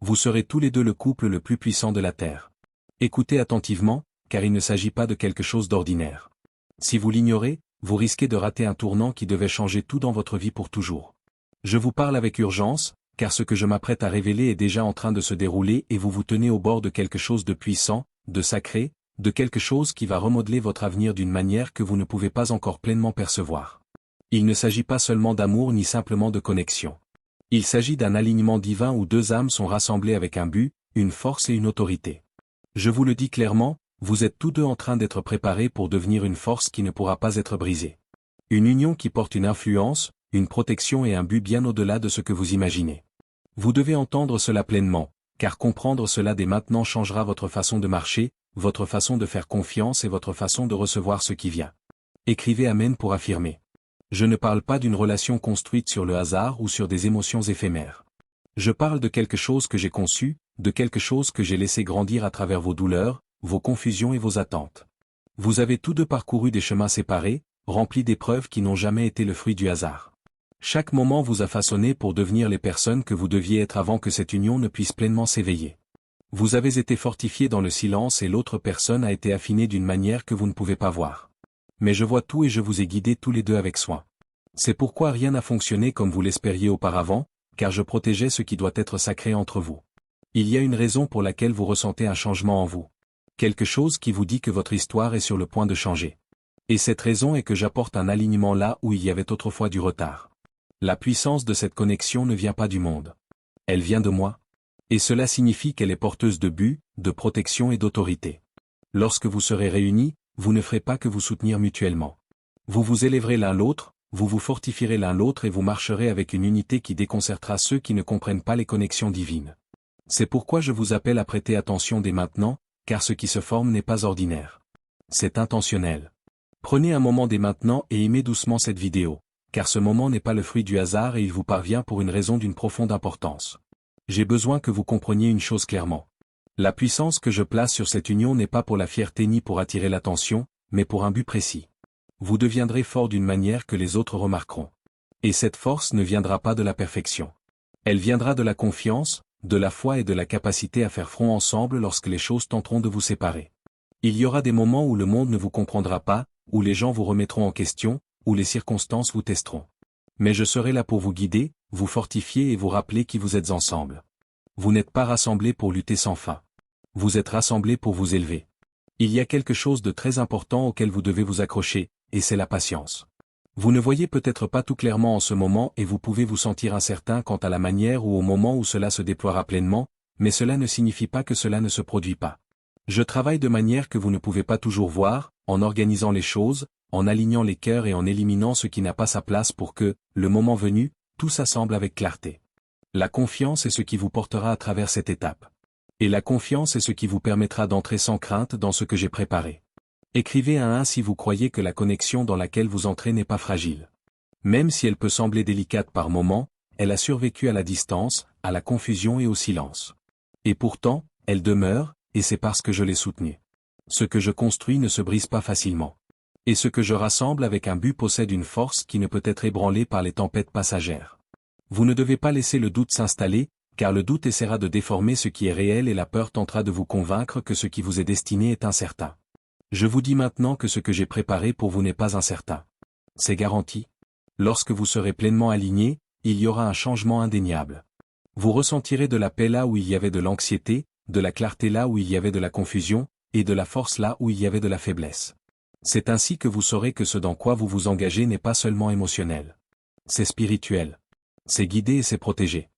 Vous serez tous les deux le couple le plus puissant de la Terre. Écoutez attentivement, car il ne s'agit pas de quelque chose d'ordinaire. Si vous l'ignorez, vous risquez de rater un tournant qui devait changer tout dans votre vie pour toujours. Je vous parle avec urgence, car ce que je m'apprête à révéler est déjà en train de se dérouler et vous vous tenez au bord de quelque chose de puissant, de sacré, de quelque chose qui va remodeler votre avenir d'une manière que vous ne pouvez pas encore pleinement percevoir. Il ne s'agit pas seulement d'amour ni simplement de connexion. Il s'agit d'un alignement divin où deux âmes sont rassemblées avec un but, une force et une autorité. Je vous le dis clairement, vous êtes tous deux en train d'être préparés pour devenir une force qui ne pourra pas être brisée. Une union qui porte une influence, une protection et un but bien au-delà de ce que vous imaginez. Vous devez entendre cela pleinement, car comprendre cela dès maintenant changera votre façon de marcher, votre façon de faire confiance et votre façon de recevoir ce qui vient. Écrivez Amen pour affirmer. Je ne parle pas d'une relation construite sur le hasard ou sur des émotions éphémères. Je parle de quelque chose que j'ai conçu, de quelque chose que j'ai laissé grandir à travers vos douleurs, vos confusions et vos attentes. Vous avez tous deux parcouru des chemins séparés, remplis d'épreuves qui n'ont jamais été le fruit du hasard. Chaque moment vous a façonné pour devenir les personnes que vous deviez être avant que cette union ne puisse pleinement s'éveiller. Vous avez été fortifiés dans le silence et l'autre personne a été affinée d'une manière que vous ne pouvez pas voir. Mais je vois tout et je vous ai guidés tous les deux avec soin. C'est pourquoi rien n'a fonctionné comme vous l'espériez auparavant, car je protégeais ce qui doit être sacré entre vous. Il y a une raison pour laquelle vous ressentez un changement en vous. Quelque chose qui vous dit que votre histoire est sur le point de changer. Et cette raison est que j'apporte un alignement là où il y avait autrefois du retard. La puissance de cette connexion ne vient pas du monde. Elle vient de moi. Et cela signifie qu'elle est porteuse de but, de protection et d'autorité. Lorsque vous serez réunis, vous ne ferez pas que vous soutenir mutuellement. Vous vous élèverez l'un l'autre, vous vous fortifierez l'un l'autre et vous marcherez avec une unité qui déconcertera ceux qui ne comprennent pas les connexions divines. C'est pourquoi je vous appelle à prêter attention dès maintenant, car ce qui se forme n'est pas ordinaire. C'est intentionnel. Prenez un moment dès maintenant et aimez doucement cette vidéo, car ce moment n'est pas le fruit du hasard et il vous parvient pour une raison d'une profonde importance. J'ai besoin que vous compreniez une chose clairement. La puissance que je place sur cette union n'est pas pour la fierté ni pour attirer l'attention, mais pour un but précis. Vous deviendrez fort d'une manière que les autres remarqueront. Et cette force ne viendra pas de la perfection. Elle viendra de la confiance, de la foi et de la capacité à faire front ensemble lorsque les choses tenteront de vous séparer. Il y aura des moments où le monde ne vous comprendra pas, où les gens vous remettront en question, où les circonstances vous testeront. Mais je serai là pour vous guider, vous fortifier et vous rappeler qui vous êtes ensemble. Vous n'êtes pas rassemblés pour lutter sans fin. Vous êtes rassemblés pour vous élever. Il y a quelque chose de très important auquel vous devez vous accrocher, et c'est la patience. Vous ne voyez peut-être pas tout clairement en ce moment et vous pouvez vous sentir incertain quant à la manière ou au moment où cela se déploiera pleinement, mais cela ne signifie pas que cela ne se produit pas. Je travaille de manière que vous ne pouvez pas toujours voir, en organisant les choses, en alignant les cœurs et en éliminant ce qui n'a pas sa place pour que, le moment venu, tout s'assemble avec clarté. La confiance est ce qui vous portera à travers cette étape. Et la confiance est ce qui vous permettra d'entrer sans crainte dans ce que j'ai préparé. Écrivez un 1 si vous croyez que la connexion dans laquelle vous entrez n'est pas fragile. Même si elle peut sembler délicate par moments, elle a survécu à la distance, à la confusion et au silence. Et pourtant, elle demeure, et c'est parce que je l'ai soutenue. Ce que je construis ne se brise pas facilement. Et ce que je rassemble avec un but possède une force qui ne peut être ébranlée par les tempêtes passagères. Vous ne devez pas laisser le doute s'installer, car le doute essaiera de déformer ce qui est réel et la peur tentera de vous convaincre que ce qui vous est destiné est incertain. Je vous dis maintenant que ce que j'ai préparé pour vous n'est pas incertain. C'est garanti. Lorsque vous serez pleinement aligné, il y aura un changement indéniable. Vous ressentirez de la paix là où il y avait de l'anxiété, de la clarté là où il y avait de la confusion, et de la force là où il y avait de la faiblesse. C'est ainsi que vous saurez que ce dans quoi vous vous engagez n'est pas seulement émotionnel. C'est spirituel. C'est guidé et c'est protégé.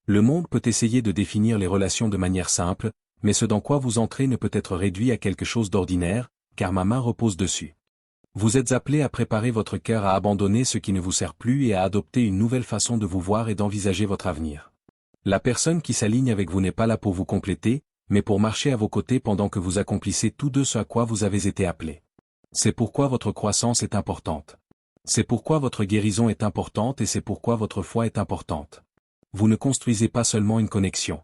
Le monde peut essayer de définir les relations de manière simple, mais ce dans quoi vous entrez ne peut être réduit à quelque chose d'ordinaire, car ma main repose dessus. Vous êtes appelé à préparer votre cœur à abandonner ce qui ne vous sert plus et à adopter une nouvelle façon de vous voir et d'envisager votre avenir. La personne qui s'aligne avec vous n'est pas là pour vous compléter, mais pour marcher à vos côtés pendant que vous accomplissez tous deux ce à quoi vous avez été appelés. C'est pourquoi votre croissance est importante. C'est pourquoi votre guérison est importante et c'est pourquoi votre foi est importante. Vous ne construisez pas seulement une connexion.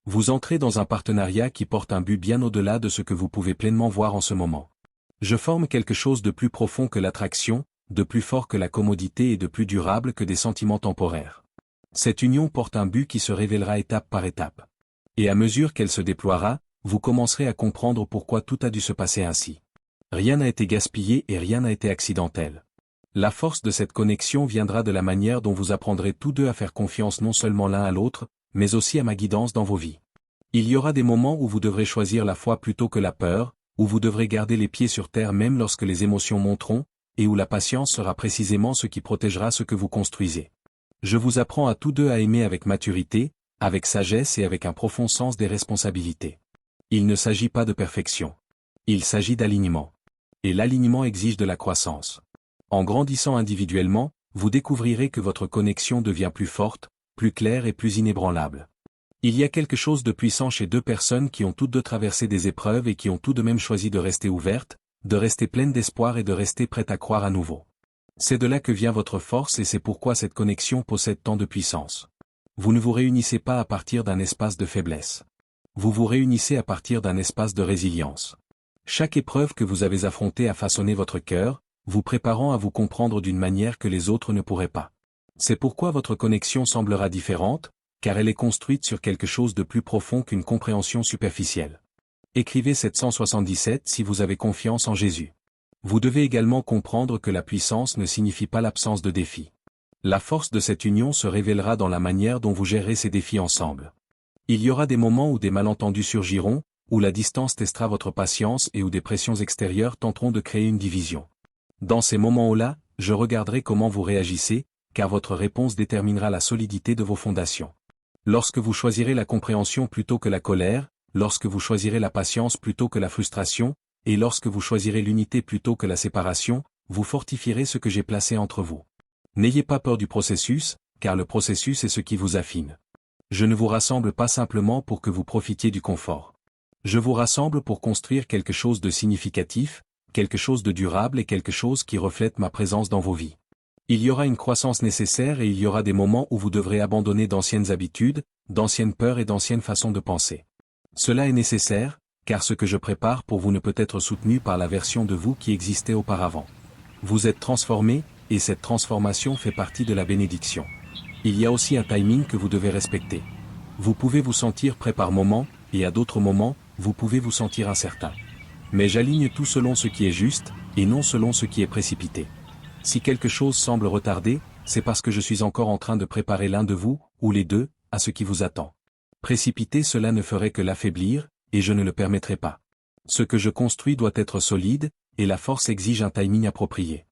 Vous entrez dans un partenariat qui porte un but bien au-delà de ce que vous pouvez pleinement voir en ce moment. Je forme quelque chose de plus profond que l'attraction, de plus fort que la commodité et de plus durable que des sentiments temporaires. Cette union porte un but qui se révélera étape par étape. Et à mesure qu'elle se déploiera, vous commencerez à comprendre pourquoi tout a dû se passer ainsi. Rien n'a été gaspillé et rien n'a été accidentel. La force de cette connexion viendra de la manière dont vous apprendrez tous deux à faire confiance non seulement l'un à l'autre, mais aussi à ma guidance dans vos vies. Il y aura des moments où vous devrez choisir la foi plutôt que la peur, où vous devrez garder les pieds sur terre même lorsque les émotions monteront, et où la patience sera précisément ce qui protégera ce que vous construisez. Je vous apprends à tous deux à aimer avec maturité, avec sagesse et avec un profond sens des responsabilités. Il ne s'agit pas de perfection. Il s'agit d'alignement. Et l'alignement exige de la croissance. En grandissant individuellement, vous découvrirez que votre connexion devient plus forte, plus claire et plus inébranlable. Il y a quelque chose de puissant chez deux personnes qui ont toutes deux traversé des épreuves et qui ont tout de même choisi de rester ouvertes, de rester pleines d'espoir et de rester prêtes à croire à nouveau. C'est de là que vient votre force et c'est pourquoi cette connexion possède tant de puissance. Vous ne vous réunissez pas à partir d'un espace de faiblesse. Vous vous réunissez à partir d'un espace de résilience. Chaque épreuve que vous avez affrontée a façonné votre cœur, vous préparant à vous comprendre d'une manière que les autres ne pourraient pas. C'est pourquoi votre connexion semblera différente, car elle est construite sur quelque chose de plus profond qu'une compréhension superficielle. Écrivez 777 si vous avez confiance en Jésus. Vous devez également comprendre que la puissance ne signifie pas l'absence de défis. La force de cette union se révélera dans la manière dont vous gérez ces défis ensemble. Il y aura des moments où des malentendus surgiront, où la distance testera votre patience et où des pressions extérieures tenteront de créer une division. Dans ces moments-là, je regarderai comment vous réagissez, car votre réponse déterminera la solidité de vos fondations. Lorsque vous choisirez la compréhension plutôt que la colère, lorsque vous choisirez la patience plutôt que la frustration, et lorsque vous choisirez l'unité plutôt que la séparation, vous fortifierez ce que j'ai placé entre vous. N'ayez pas peur du processus, car le processus est ce qui vous affine. Je ne vous rassemble pas simplement pour que vous profitiez du confort. Je vous rassemble pour construire quelque chose de significatif, quelque chose de durable et quelque chose qui reflète ma présence dans vos vies. Il y aura une croissance nécessaire et il y aura des moments où vous devrez abandonner d'anciennes habitudes, d'anciennes peurs et d'anciennes façons de penser. Cela est nécessaire, car ce que je prépare pour vous ne peut être soutenu par la version de vous qui existait auparavant. Vous êtes transformé, et cette transformation fait partie de la bénédiction. Il y a aussi un timing que vous devez respecter. Vous pouvez vous sentir prêt par moments, et à d'autres moments, vous pouvez vous sentir incertain. Mais j'aligne tout selon ce qui est juste, et non selon ce qui est précipité. Si quelque chose semble retardé, c'est parce que je suis encore en train de préparer l'un de vous, ou les deux, à ce qui vous attend. Précipiter cela ne ferait que l'affaiblir, et je ne le permettrai pas. Ce que je construis doit être solide, et la force exige un timing approprié.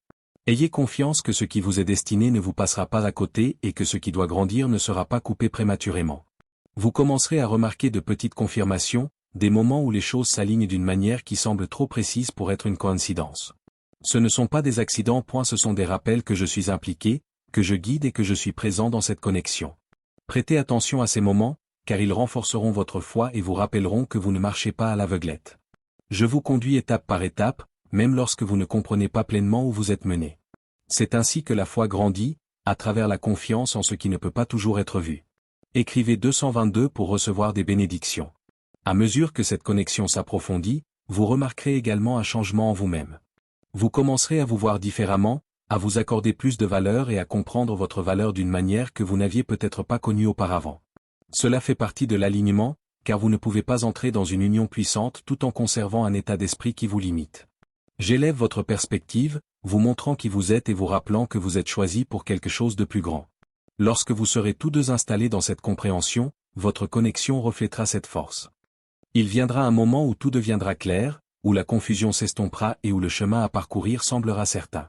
Ayez confiance que ce qui vous est destiné ne vous passera pas à côté et que ce qui doit grandir ne sera pas coupé prématurément. Vous commencerez à remarquer de petites confirmations, des moments où les choses s'alignent d'une manière qui semble trop précise pour être une coïncidence. Ce ne sont pas des accidents, ce sont des rappels que je suis impliqué, que je guide et que je suis présent dans cette connexion. Prêtez attention à ces moments, car ils renforceront votre foi et vous rappelleront que vous ne marchez pas à l'aveuglette. Je vous conduis étape par étape, même lorsque vous ne comprenez pas pleinement où vous êtes mené. C'est ainsi que la foi grandit, à travers la confiance en ce qui ne peut pas toujours être vu. Écrivez 222 pour recevoir des bénédictions. À mesure que cette connexion s'approfondit, vous remarquerez également un changement en vous-même. Vous commencerez à vous voir différemment, à vous accorder plus de valeur et à comprendre votre valeur d'une manière que vous n'aviez peut-être pas connue auparavant. Cela fait partie de l'alignement, car vous ne pouvez pas entrer dans une union puissante tout en conservant un état d'esprit qui vous limite. J'élève votre perspective, vous montrant qui vous êtes et vous rappelant que vous êtes choisi pour quelque chose de plus grand. Lorsque vous serez tous deux installés dans cette compréhension, votre connexion reflètera cette force. Il viendra un moment où tout deviendra clair, où la confusion s'estompera et où le chemin à parcourir semblera certain.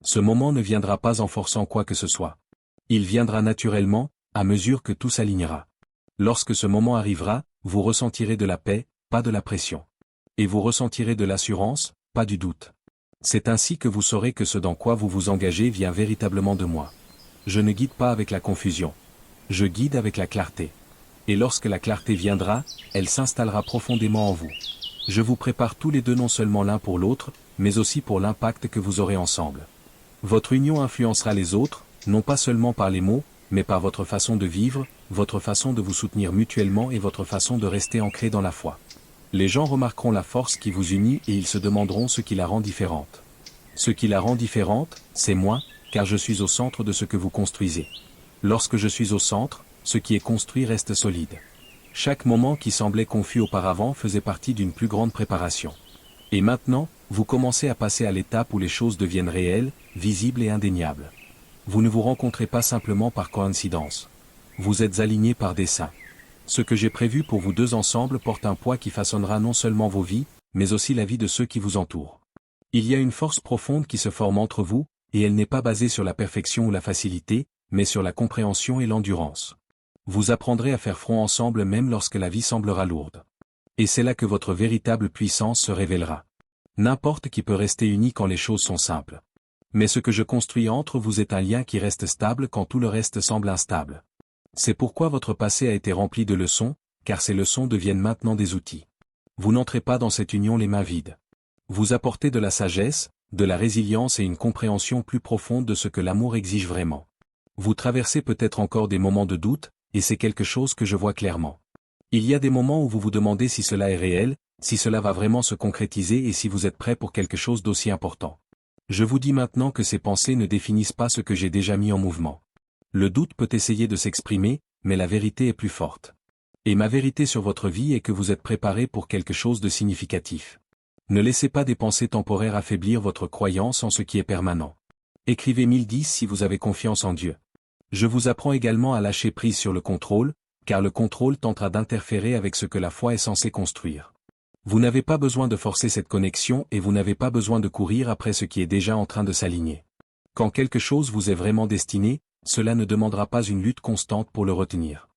Ce moment ne viendra pas en forçant quoi que ce soit. Il viendra naturellement, à mesure que tout s'alignera. Lorsque ce moment arrivera, vous ressentirez de la paix, pas de la pression. Et vous ressentirez de l'assurance, pas du doute. C'est ainsi que vous saurez que ce dans quoi vous vous engagez vient véritablement de moi. Je ne guide pas avec la confusion. Je guide avec la clarté. Et lorsque la clarté viendra, elle s'installera profondément en vous. Je vous prépare tous les deux non seulement l'un pour l'autre, mais aussi pour l'impact que vous aurez ensemble. Votre union influencera les autres, non pas seulement par les mots, mais par votre façon de vivre, votre façon de vous soutenir mutuellement et votre façon de rester ancré dans la foi. Les gens remarqueront la force qui vous unit et ils se demanderont ce qui la rend différente. Ce qui la rend différente, c'est moi, car je suis au centre de ce que vous construisez. Lorsque je suis au centre, ce qui est construit reste solide. Chaque moment qui semblait confus auparavant faisait partie d'une plus grande préparation. Et maintenant, vous commencez à passer à l'étape où les choses deviennent réelles, visibles et indéniables. Vous ne vous rencontrez pas simplement par coïncidence. Vous êtes alignés par dessein. Ce que j'ai prévu pour vous deux ensemble porte un poids qui façonnera non seulement vos vies, mais aussi la vie de ceux qui vous entourent. Il y a une force profonde qui se forme entre vous, et elle n'est pas basée sur la perfection ou la facilité, mais sur la compréhension et l'endurance. Vous apprendrez à faire front ensemble même lorsque la vie semblera lourde. Et c'est là que votre véritable puissance se révélera. N'importe qui peut rester uni quand les choses sont simples. Mais ce que je construis entre vous est un lien qui reste stable quand tout le reste semble instable. C'est pourquoi votre passé a été rempli de leçons, car ces leçons deviennent maintenant des outils. Vous n'entrez pas dans cette union les mains vides. Vous apportez de la sagesse, de la résilience et une compréhension plus profonde de ce que l'amour exige vraiment. Vous traversez peut-être encore des moments de doute, et c'est quelque chose que je vois clairement. Il y a des moments où vous vous demandez si cela est réel, si cela va vraiment se concrétiser et si vous êtes prêt pour quelque chose d'aussi important. Je vous dis maintenant que ces pensées ne définissent pas ce que j'ai déjà mis en mouvement. Le doute peut essayer de s'exprimer, mais la vérité est plus forte. Et ma vérité sur votre vie est que vous êtes préparé pour quelque chose de significatif. Ne laissez pas des pensées temporaires affaiblir votre croyance en ce qui est permanent. Écrivez 1010 si vous avez confiance en Dieu. Je vous apprends également à lâcher prise sur le contrôle, car le contrôle tentera d'interférer avec ce que la foi est censée construire. Vous n'avez pas besoin de forcer cette connexion et vous n'avez pas besoin de courir après ce qui est déjà en train de s'aligner. Quand quelque chose vous est vraiment destiné, cela ne demandera pas une lutte constante pour le retenir.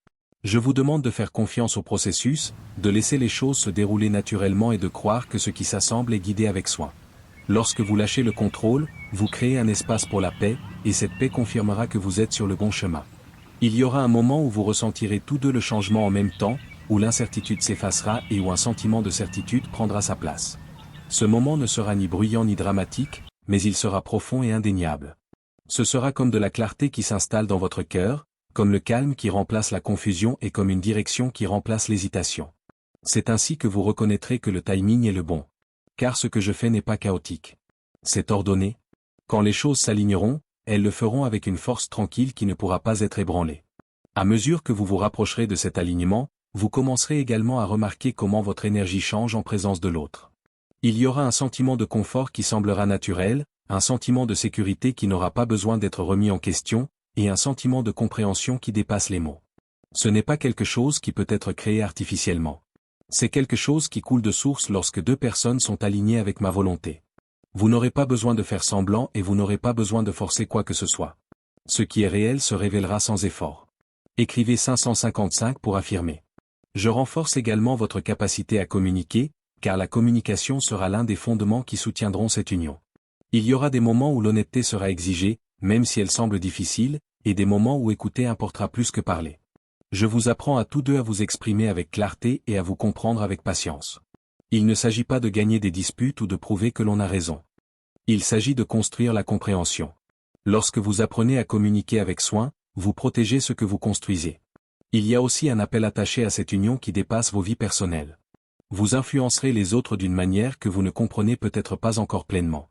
Je vous demande de faire confiance au processus, de laisser les choses se dérouler naturellement et de croire que ce qui s'assemble est guidé avec soin. Lorsque vous lâchez le contrôle, vous créez un espace pour la paix, et cette paix confirmera que vous êtes sur le bon chemin. Il y aura un moment où vous ressentirez tous deux le changement en même temps, où l'incertitude s'effacera et où un sentiment de certitude prendra sa place. Ce moment ne sera ni bruyant ni dramatique, mais il sera profond et indéniable. Ce sera comme de la clarté qui s'installe dans votre cœur, comme le calme qui remplace la confusion et comme une direction qui remplace l'hésitation. C'est ainsi que vous reconnaîtrez que le timing est le bon. Car ce que je fais n'est pas chaotique. C'est ordonné. Quand les choses s'aligneront, elles le feront avec une force tranquille qui ne pourra pas être ébranlée. À mesure que vous vous rapprocherez de cet alignement, vous commencerez également à remarquer comment votre énergie change en présence de l'autre. Il y aura un sentiment de confort qui semblera naturel, un sentiment de sécurité qui n'aura pas besoin d'être remis en question, et un sentiment de compréhension qui dépasse les mots. Ce n'est pas quelque chose qui peut être créé artificiellement. C'est quelque chose qui coule de source lorsque deux personnes sont alignées avec ma volonté. Vous n'aurez pas besoin de faire semblant et vous n'aurez pas besoin de forcer quoi que ce soit. Ce qui est réel se révélera sans effort. Écrivez 555 pour affirmer. Je renforce également votre capacité à communiquer, car la communication sera l'un des fondements qui soutiendront cette union. Il y aura des moments où l'honnêteté sera exigée, même si elle semble difficile, et des moments où écouter importera plus que parler. Je vous apprends à tous deux à vous exprimer avec clarté et à vous comprendre avec patience. Il ne s'agit pas de gagner des disputes ou de prouver que l'on a raison. Il s'agit de construire la compréhension. Lorsque vous apprenez à communiquer avec soin, vous protégez ce que vous construisez. Il y a aussi un appel attaché à cette union qui dépasse vos vies personnelles. Vous influencerez les autres d'une manière que vous ne comprenez peut-être pas encore pleinement.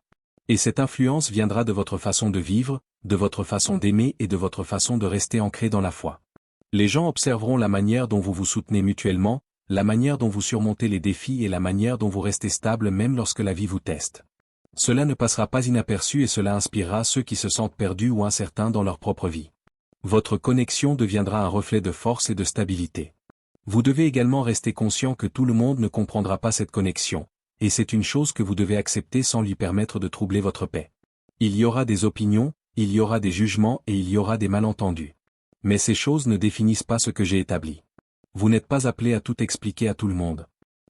Et cette influence viendra de votre façon de vivre, de votre façon d'aimer et de votre façon de rester ancré dans la foi. Les gens observeront la manière dont vous vous soutenez mutuellement, la manière dont vous surmontez les défis et la manière dont vous restez stable même lorsque la vie vous teste. Cela ne passera pas inaperçu et cela inspirera ceux qui se sentent perdus ou incertains dans leur propre vie. Votre connexion deviendra un reflet de force et de stabilité. Vous devez également rester conscient que tout le monde ne comprendra pas cette connexion, et c'est une chose que vous devez accepter sans lui permettre de troubler votre paix. Il y aura des opinions, il y aura des jugements et il y aura des malentendus. Mais ces choses ne définissent pas ce que j'ai établi. Vous n'êtes pas appelé à tout expliquer à tout le monde.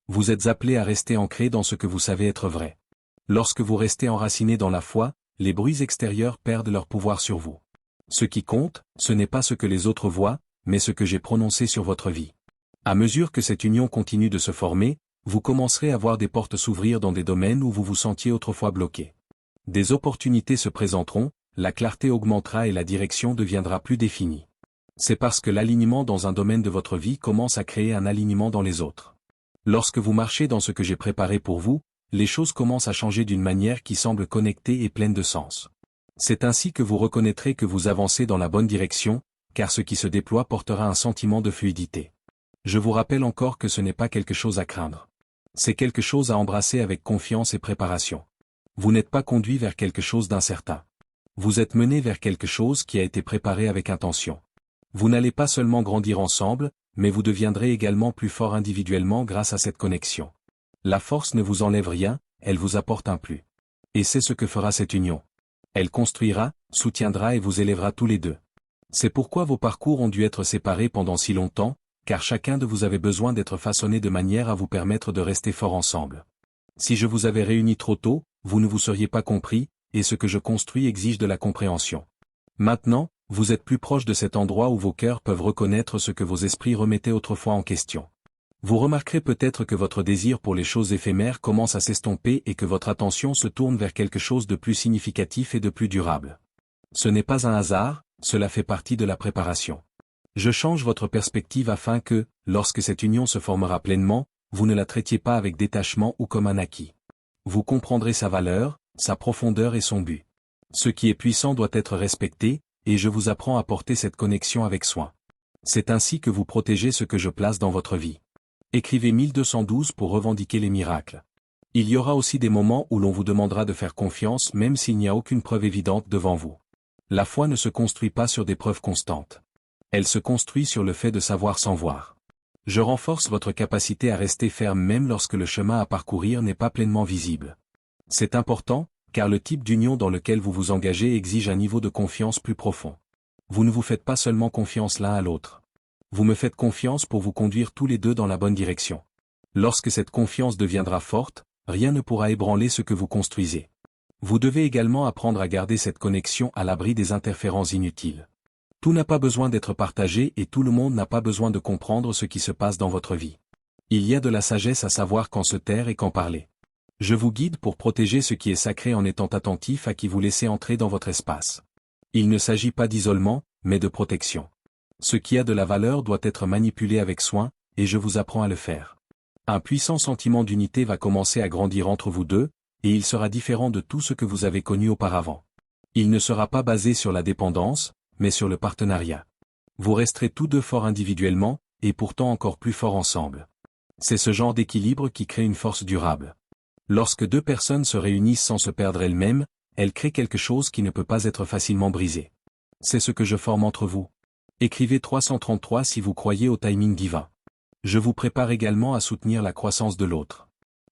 Vous êtes appelé à rester ancré dans ce que vous savez être vrai. Lorsque vous restez enraciné dans la foi, les bruits extérieurs perdent leur pouvoir sur vous. Ce qui compte, ce n'est pas ce que les autres voient, mais ce que j'ai prononcé sur votre vie. À mesure que cette union continue de se former, vous commencerez à voir des portes s'ouvrir dans des domaines où vous vous sentiez autrefois bloqué. Des opportunités se présenteront, la clarté augmentera et la direction deviendra plus définie. C'est parce que l'alignement dans un domaine de votre vie commence à créer un alignement dans les autres. Lorsque vous marchez dans ce que j'ai préparé pour vous, les choses commencent à changer d'une manière qui semble connectée et pleine de sens. C'est ainsi que vous reconnaîtrez que vous avancez dans la bonne direction, car ce qui se déploie portera un sentiment de fluidité. Je vous rappelle encore que ce n'est pas quelque chose à craindre. C'est quelque chose à embrasser avec confiance et préparation. Vous n'êtes pas conduit vers quelque chose d'incertain. Vous êtes mené vers quelque chose qui a été préparé avec intention. Vous n'allez pas seulement grandir ensemble, mais vous deviendrez également plus fort individuellement grâce à cette connexion. La force ne vous enlève rien, elle vous apporte un plus. Et c'est ce que fera cette union. Elle construira, soutiendra et vous élèvera tous les deux. C'est pourquoi vos parcours ont dû être séparés pendant si longtemps, car chacun de vous avait besoin d'être façonné de manière à vous permettre de rester fort ensemble. Si je vous avais réunis trop tôt, vous ne vous seriez pas compris, et ce que je construis exige de la compréhension. Maintenant, vous êtes plus proche de cet endroit où vos cœurs peuvent reconnaître ce que vos esprits remettaient autrefois en question. Vous remarquerez peut-être que votre désir pour les choses éphémères commence à s'estomper et que votre attention se tourne vers quelque chose de plus significatif et de plus durable. Ce n'est pas un hasard, cela fait partie de la préparation. Je change votre perspective afin que, lorsque cette union se formera pleinement, vous ne la traitiez pas avec détachement ou comme un acquis. Vous comprendrez sa valeur, sa profondeur et son but. Ce qui est puissant doit être respecté, et je vous apprends à porter cette connexion avec soin. C'est ainsi que vous protégez ce que je place dans votre vie. Écrivez 1212 pour revendiquer les miracles. Il y aura aussi des moments où l'on vous demandera de faire confiance même s'il n'y a aucune preuve évidente devant vous. La foi ne se construit pas sur des preuves constantes. Elle se construit sur le fait de savoir sans voir. Je renforce votre capacité à rester ferme même lorsque le chemin à parcourir n'est pas pleinement visible. C'est important, car le type d'union dans lequel vous vous engagez exige un niveau de confiance plus profond. Vous ne vous faites pas seulement confiance l'un à l'autre. Vous me faites confiance pour vous conduire tous les deux dans la bonne direction. Lorsque cette confiance deviendra forte, rien ne pourra ébranler ce que vous construisez. Vous devez également apprendre à garder cette connexion à l'abri des interférences inutiles. Tout n'a pas besoin d'être partagé et tout le monde n'a pas besoin de comprendre ce qui se passe dans votre vie. Il y a de la sagesse à savoir quand se taire et quand parler. Je vous guide pour protéger ce qui est sacré en étant attentif à qui vous laissez entrer dans votre espace. Il ne s'agit pas d'isolement, mais de protection. Ce qui a de la valeur doit être manipulé avec soin, et je vous apprends à le faire. Un puissant sentiment d'unité va commencer à grandir entre vous deux, et il sera différent de tout ce que vous avez connu auparavant. Il ne sera pas basé sur la dépendance, mais sur le partenariat. Vous resterez tous deux forts individuellement, et pourtant encore plus forts ensemble. C'est ce genre d'équilibre qui crée une force durable. Lorsque deux personnes se réunissent sans se perdre elles-mêmes, elles créent quelque chose qui ne peut pas être facilement brisé. C'est ce que je forme entre vous. Écrivez 333 si vous croyez au timing divin. Je vous prépare également à soutenir la croissance de l'autre.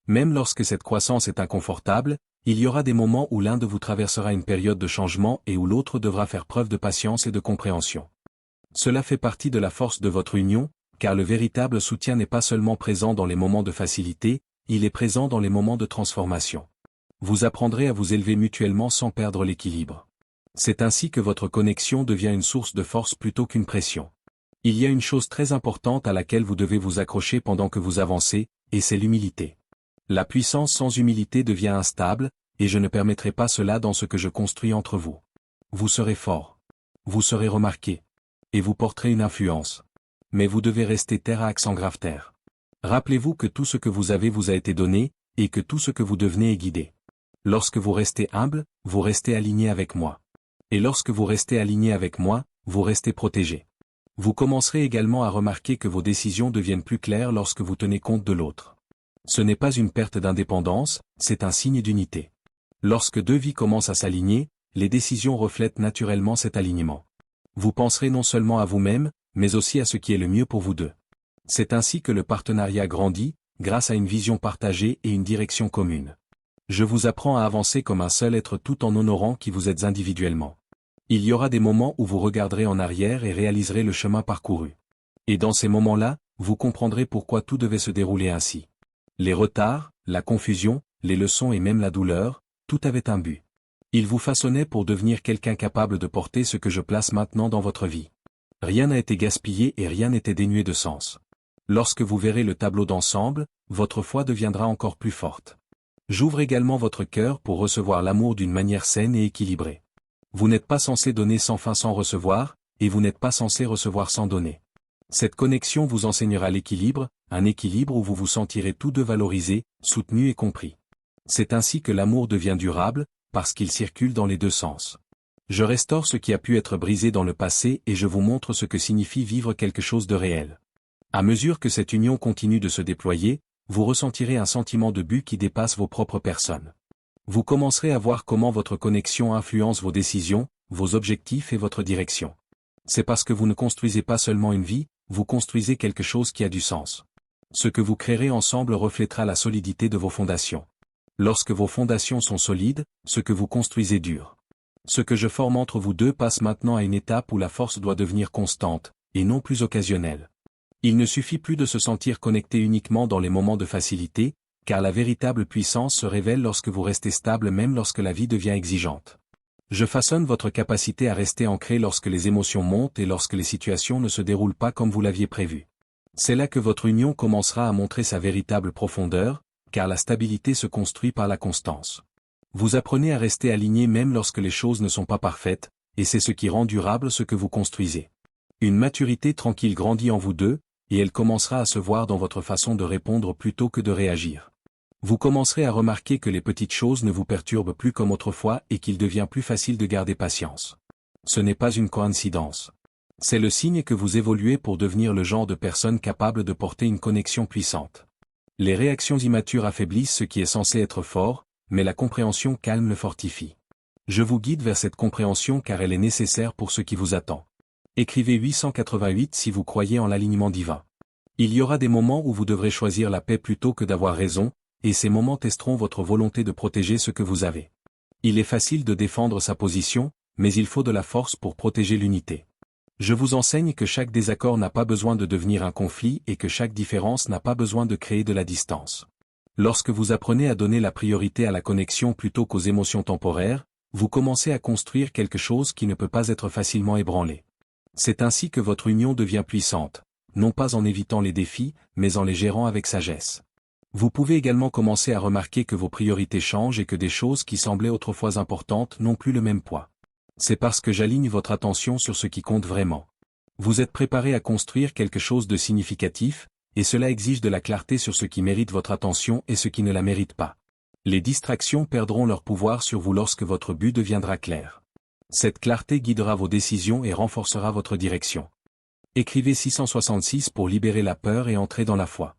Même lorsque cette croissance est inconfortable, il y aura des moments où l'un de vous traversera une période de changement et où l'autre devra faire preuve de patience et de compréhension. Cela fait partie de la force de votre union, car le véritable soutien n'est pas seulement présent dans les moments de facilité, il est présent dans les moments de transformation. Vous apprendrez à vous élever mutuellement sans perdre l'équilibre. C'est ainsi que votre connexion devient une source de force plutôt qu'une pression. Il y a une chose très importante à laquelle vous devez vous accrocher pendant que vous avancez, et c'est l'humilité. La puissance sans humilité devient instable, et je ne permettrai pas cela dans ce que je construis entre vous. Vous serez fort. Vous serez remarqué. Et vous porterez une influence. Mais vous devez rester terre à accent grave terre. Rappelez-vous que tout ce que vous avez vous a été donné, et que tout ce que vous devenez est guidé. Lorsque vous restez humble, vous restez aligné avec moi. Et lorsque vous restez aligné avec moi, vous restez protégé. Vous commencerez également à remarquer que vos décisions deviennent plus claires lorsque vous tenez compte de l'autre. Ce n'est pas une perte d'indépendance, c'est un signe d'unité. Lorsque deux vies commencent à s'aligner, les décisions reflètent naturellement cet alignement. Vous penserez non seulement à vous-même, mais aussi à ce qui est le mieux pour vous deux. C'est ainsi que le partenariat grandit, grâce à une vision partagée et une direction commune. Je vous apprends à avancer comme un seul être tout en honorant qui vous êtes individuellement. Il y aura des moments où vous regarderez en arrière et réaliserez le chemin parcouru. Et dans ces moments-là, vous comprendrez pourquoi tout devait se dérouler ainsi. Les retards, la confusion, les leçons et même la douleur, tout avait un but. Il vous façonnait pour devenir quelqu'un capable de porter ce que je place maintenant dans votre vie. Rien n'a été gaspillé et rien n'était dénué de sens. Lorsque vous verrez le tableau d'ensemble, votre foi deviendra encore plus forte. J'ouvre également votre cœur pour recevoir l'amour d'une manière saine et équilibrée. Vous n'êtes pas censé donner sans fin sans recevoir, et vous n'êtes pas censé recevoir sans donner. Cette connexion vous enseignera l'équilibre, un équilibre où vous vous sentirez tous deux valorisés, soutenus et compris. C'est ainsi que l'amour devient durable, parce qu'il circule dans les deux sens. Je restaure ce qui a pu être brisé dans le passé et je vous montre ce que signifie vivre quelque chose de réel. À mesure que cette union continue de se déployer, vous ressentirez un sentiment de but qui dépasse vos propres personnes. Vous commencerez à voir comment votre connexion influence vos décisions, vos objectifs et votre direction. C'est parce que vous ne construisez pas seulement une vie, vous construisez quelque chose qui a du sens. Ce que vous créerez ensemble reflètera la solidité de vos fondations. Lorsque vos fondations sont solides, ce que vous construisez dure. Ce que je forme entre vous deux passe maintenant à une étape où la force doit devenir constante, et non plus occasionnelle. Il ne suffit plus de se sentir connecté uniquement dans les moments de facilité, car la véritable puissance se révèle lorsque vous restez stable même lorsque la vie devient exigeante. Je façonne votre capacité à rester ancré lorsque les émotions montent et lorsque les situations ne se déroulent pas comme vous l'aviez prévu. C'est là que votre union commencera à montrer sa véritable profondeur, car la stabilité se construit par la constance. Vous apprenez à rester aligné même lorsque les choses ne sont pas parfaites, et c'est ce qui rend durable ce que vous construisez. Une maturité tranquille grandit en vous deux, et elle commencera à se voir dans votre façon de répondre plutôt que de réagir. Vous commencerez à remarquer que les petites choses ne vous perturbent plus comme autrefois et qu'il devient plus facile de garder patience. Ce n'est pas une coïncidence. C'est le signe que vous évoluez pour devenir le genre de personne capable de porter une connexion puissante. Les réactions immatures affaiblissent ce qui est censé être fort, mais la compréhension calme le fortifie. Je vous guide vers cette compréhension car elle est nécessaire pour ce qui vous attend. Écrivez 888 si vous croyez en l'alignement divin. Il y aura des moments où vous devrez choisir la paix plutôt que d'avoir raison, et ces moments testeront votre volonté de protéger ce que vous avez. Il est facile de défendre sa position, mais il faut de la force pour protéger l'unité. Je vous enseigne que chaque désaccord n'a pas besoin de devenir un conflit et que chaque différence n'a pas besoin de créer de la distance. Lorsque vous apprenez à donner la priorité à la connexion plutôt qu'aux émotions temporaires, vous commencez à construire quelque chose qui ne peut pas être facilement ébranlé. C'est ainsi que votre union devient puissante, non pas en évitant les défis, mais en les gérant avec sagesse. Vous pouvez également commencer à remarquer que vos priorités changent et que des choses qui semblaient autrefois importantes n'ont plus le même poids. C'est parce que j'aligne votre attention sur ce qui compte vraiment. Vous êtes préparé à construire quelque chose de significatif, et cela exige de la clarté sur ce qui mérite votre attention et ce qui ne la mérite pas. Les distractions perdront leur pouvoir sur vous lorsque votre but deviendra clair. Cette clarté guidera vos décisions et renforcera votre direction. Écrivez 666 pour libérer la peur et entrer dans la foi.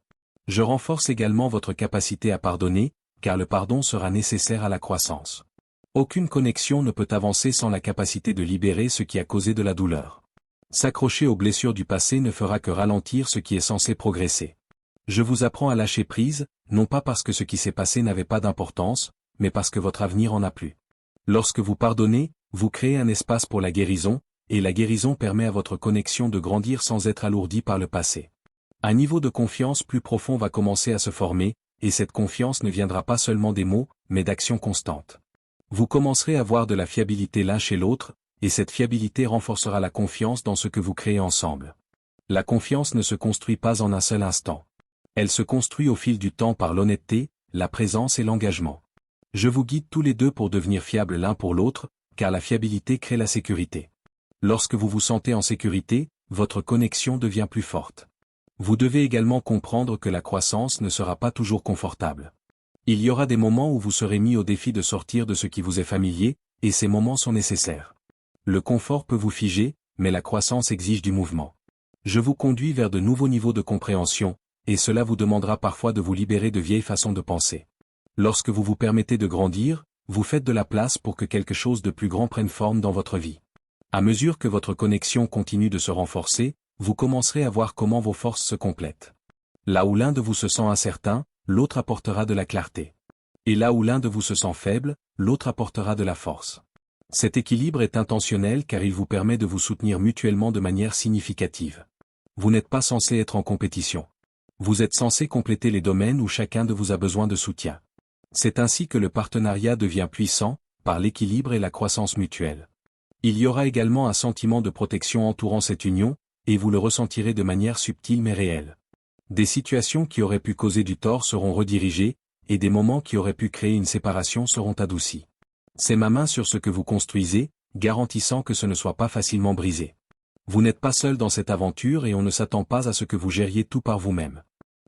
Je renforce également votre capacité à pardonner, car le pardon sera nécessaire à la croissance. Aucune connexion ne peut avancer sans la capacité de libérer ce qui a causé de la douleur. S'accrocher aux blessures du passé ne fera que ralentir ce qui est censé progresser. Je vous apprends à lâcher prise, non pas parce que ce qui s'est passé n'avait pas d'importance, mais parce que votre avenir en a plus. Lorsque vous pardonnez, vous créez un espace pour la guérison, et la guérison permet à votre connexion de grandir sans être alourdie par le passé. Un niveau de confiance plus profond va commencer à se former, et cette confiance ne viendra pas seulement des mots, mais d'actions constantes. Vous commencerez à voir de la fiabilité l'un chez l'autre, et cette fiabilité renforcera la confiance dans ce que vous créez ensemble. La confiance ne se construit pas en un seul instant. Elle se construit au fil du temps par l'honnêteté, la présence et l'engagement. Je vous guide tous les deux pour devenir fiables l'un pour l'autre, car la fiabilité crée la sécurité. Lorsque vous vous sentez en sécurité, votre connexion devient plus forte. Vous devez également comprendre que la croissance ne sera pas toujours confortable. Il y aura des moments où vous serez mis au défi de sortir de ce qui vous est familier, et ces moments sont nécessaires. Le confort peut vous figer, mais la croissance exige du mouvement. Je vous conduis vers de nouveaux niveaux de compréhension, et cela vous demandera parfois de vous libérer de vieilles façons de penser. Lorsque vous vous permettez de grandir, vous faites de la place pour que quelque chose de plus grand prenne forme dans votre vie. À mesure que votre connexion continue de se renforcer, vous commencerez à voir comment vos forces se complètent. Là où l'un de vous se sent incertain, l'autre apportera de la clarté. Et là où l'un de vous se sent faible, l'autre apportera de la force. Cet équilibre est intentionnel car il vous permet de vous soutenir mutuellement de manière significative. Vous n'êtes pas censé être en compétition. Vous êtes censé compléter les domaines où chacun de vous a besoin de soutien. C'est ainsi que le partenariat devient puissant, par l'équilibre et la croissance mutuelle. Il y aura également un sentiment de protection entourant cette union, et vous le ressentirez de manière subtile mais réelle. Des situations qui auraient pu causer du tort seront redirigées, et des moments qui auraient pu créer une séparation seront adoucis. C'est ma main sur ce que vous construisez, garantissant que ce ne soit pas facilement brisé. Vous n'êtes pas seul dans cette aventure et on ne s'attend pas à ce que vous gériez tout par vous-même.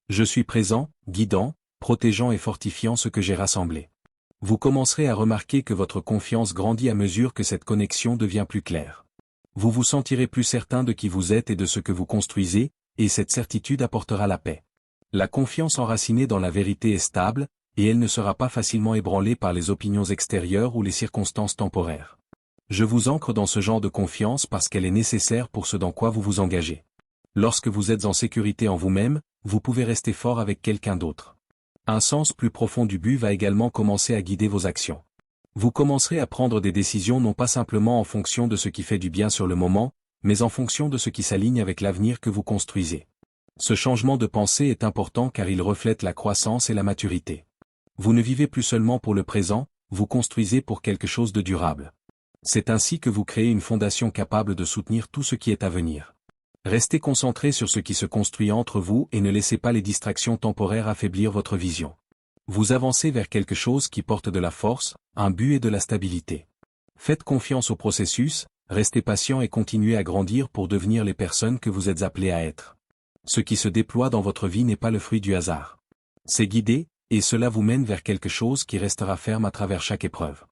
Je suis présent, guidant, protégeant et fortifiant ce que j'ai rassemblé. Vous commencerez à remarquer que votre confiance grandit à mesure que cette connexion devient plus claire. Vous vous sentirez plus certain de qui vous êtes et de ce que vous construisez, et cette certitude apportera la paix. La confiance enracinée dans la vérité est stable, et elle ne sera pas facilement ébranlée par les opinions extérieures ou les circonstances temporaires. Je vous ancre dans ce genre de confiance parce qu'elle est nécessaire pour ce dans quoi vous vous engagez. Lorsque vous êtes en sécurité en vous-même, vous pouvez rester fort avec quelqu'un d'autre. Un sens plus profond du but va également commencer à guider vos actions. Vous commencerez à prendre des décisions non pas simplement en fonction de ce qui fait du bien sur le moment, mais en fonction de ce qui s'aligne avec l'avenir que vous construisez. Ce changement de pensée est important car il reflète la croissance et la maturité. Vous ne vivez plus seulement pour le présent, vous construisez pour quelque chose de durable. C'est ainsi que vous créez une fondation capable de soutenir tout ce qui est à venir. Restez concentré sur ce qui se construit entre vous et ne laissez pas les distractions temporaires affaiblir votre vision. Vous avancez vers quelque chose qui porte de la force, un but et de la stabilité. Faites confiance au processus, restez patient et continuez à grandir pour devenir les personnes que vous êtes appelés à être. Ce qui se déploie dans votre vie n'est pas le fruit du hasard. C'est guidé, et cela vous mène vers quelque chose qui restera ferme à travers chaque épreuve.